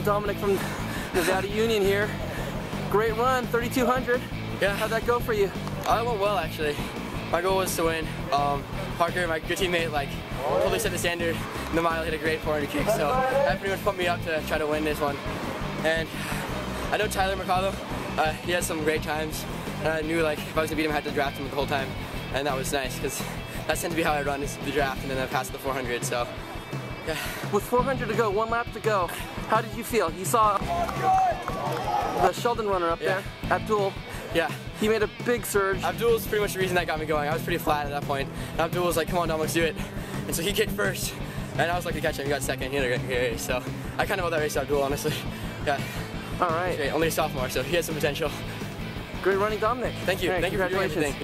Dominic from Nevada Union here. Great run, 3,200. Yeah. How'd that go for you? I went well, actually. My goal was to win. Parker, my good teammate, like totally set the standard. In the mile, hit a great 400 kick, so that pretty much pumped me up to try to win this one. And I know Tyler Mercado. He has some great times. And I knew like if I was gonna beat him, I had to draft him the whole time, and that was nice because that tends to be how I run is the draft, and then I pass the 400. So yeah. With 400 to go, 1 lap to go, how did you feel? You saw the Sheldon runner up there, Abdul. Yeah. He made a big surge. Abdul's pretty much the reason that got me going. I was pretty flat at that point. And Abdul was like, come on, Dom, let's do it. And so he kicked first, and I was lucky to catch him. He got second. He had a great race. So I kind of owe that race to Abdul, honestly. Yeah. All right. Great. Only a sophomore, so he has some potential. Great running, Dominic. Thank you. Right, Thank you for doing everything.